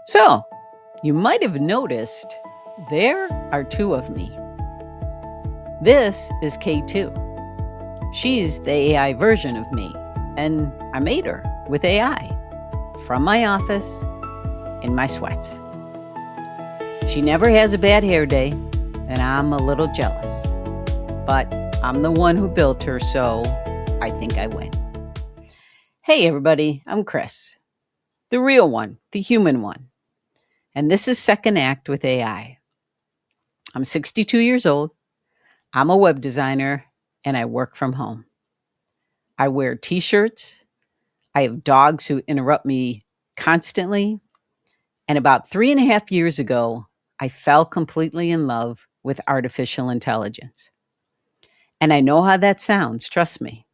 So, you might have noticed there are two of me. This is K2. She's the AI version of me, and I made her with AI from my office in my sweats. She never has a bad hair day, and I'm a little jealous. But I'm the one who built her, so I think I win. Hey everybody, I'm Kris, the real one, the human one. And this is Second Act with AI. I'm 62 years old. I'm a web designer and I work from home. I wear t-shirts. I have dogs who interrupt me constantly. And about 3.5 years ago, I fell completely in love with artificial intelligence. And I know how that sounds, trust me.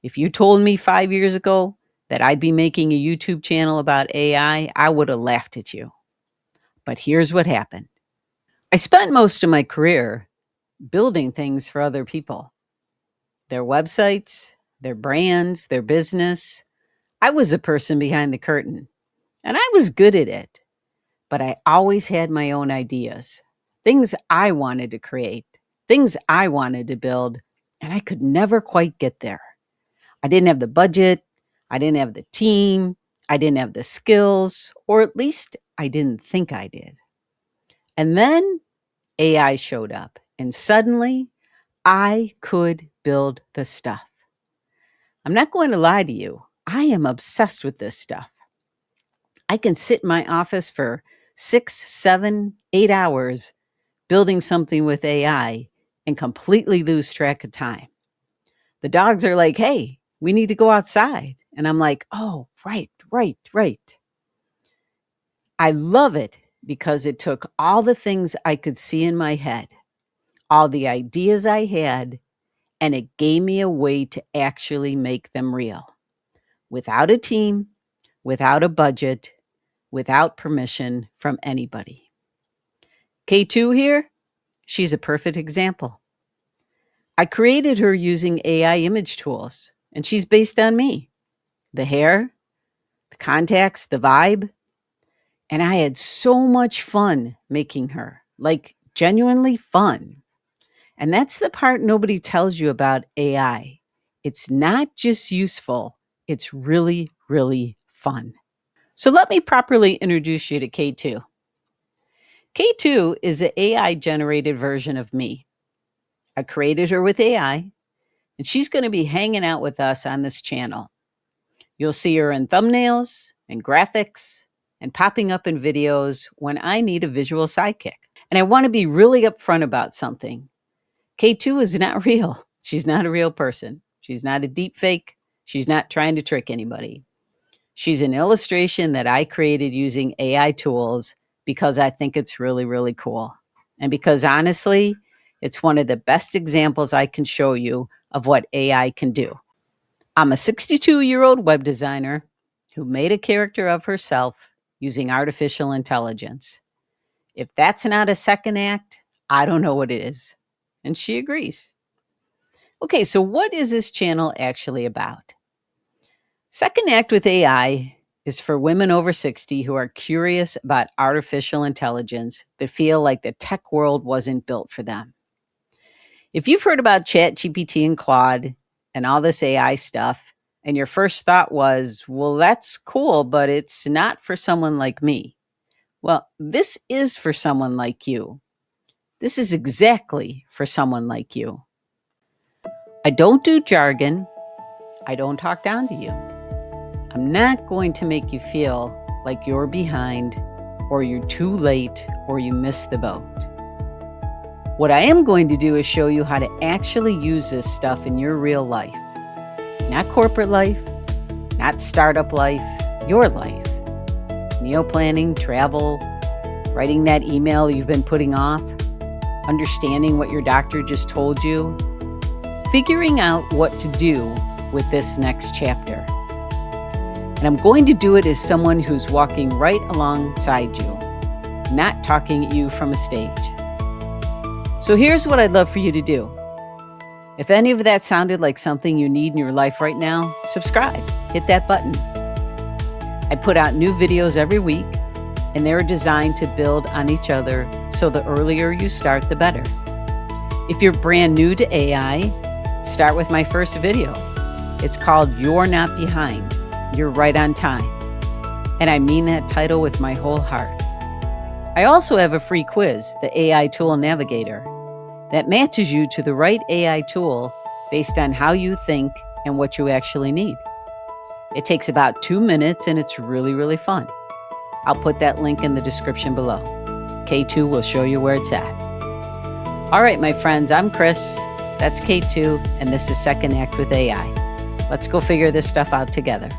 If you told me 5 years ago that I'd be making a YouTube channel about AI, I would have laughed at you. But here's what happened. I spent most of my career building things for other people, their websites, their brands, their business. I was the person behind the curtain, and I was good at it, but I always had my own ideas, things I wanted to create, things I wanted to build, and I could never quite get there. I didn't have the budget, I didn't have the team, I didn't have the skills, or at least I didn't think I did. And then AI showed up, and suddenly I could build the stuff. I'm not going to lie to you. I am obsessed with this stuff. I can sit in my office for 6, 7, 8 hours building something with AI and completely lose track of time. The dogs are like, hey, we need to go outside. And I'm like, oh, right. I love it because it took all the things I could see in my head, all the ideas I had, and it gave me a way to actually make them real. Without a team, without a budget, without permission from anybody. K2 here, she's a perfect example. I created her using AI image tools, and she's based on me. The hair, the contacts, the vibe. And I had so much fun making her, like genuinely fun. And that's the part nobody tells you about AI. It's not just useful, it's really, really fun. So let me properly introduce you to K2. K2 is an AI-generated version of me. I created her with AI, and she's going to be hanging out with us on this channel. You'll see her in thumbnails and graphics and popping up in videos when I need a visual sidekick. And I want to be really upfront about something. K2 is not real. She's not a real person. She's not a deep fake. She's not trying to trick anybody. She's an illustration that I created using AI tools because I think it's really, really cool. And because honestly, it's one of the best examples I can show you of what AI can do. I'm a 62-year-old web designer who made a character of herself using artificial intelligence. If that's not a second act, I don't know what it is. And she agrees. Okay, so what is this channel actually about? Second Act with AI is for women over 60 who are curious about artificial intelligence but feel like the tech world wasn't built for them. If you've heard about ChatGPT and Claude and all this AI stuff, and your first thought was, well, that's cool, but it's not for someone like me. Well, this is for someone like you. This is exactly for someone like you. I don't do jargon. I don't talk down to you. I'm not going to make you feel like you're behind or you're too late or you missed the boat. What I am going to do is show you how to actually use this stuff in your real life. Not corporate life, not startup life, your life. Meal planning, travel, writing that email you've been putting off, understanding what your doctor just told you, figuring out what to do with this next chapter. And I'm going to do it as someone who's walking right alongside you, not talking at you from a stage. So here's what I'd love for you to do. If any of that sounded like something you need in your life right now, subscribe, hit that button. I put out new videos every week. and they're designed to build on each other, so the earlier you start, the better. If you're brand new to AI, start with my first video. It's called You're Not Behind, You're Right on Time. And I mean that title with my whole heart. I also have a free quiz, the AI Tool Navigator, that matches you to the right AI tool based on how you think and what you actually need. It takes about 2 minutes and it's really, really fun. I'll put that link in the description below. K2 will show you where it's at. All right, my friends, I'm Kris. That's K2, and this is Second Act with AI. Let's go figure this stuff out together.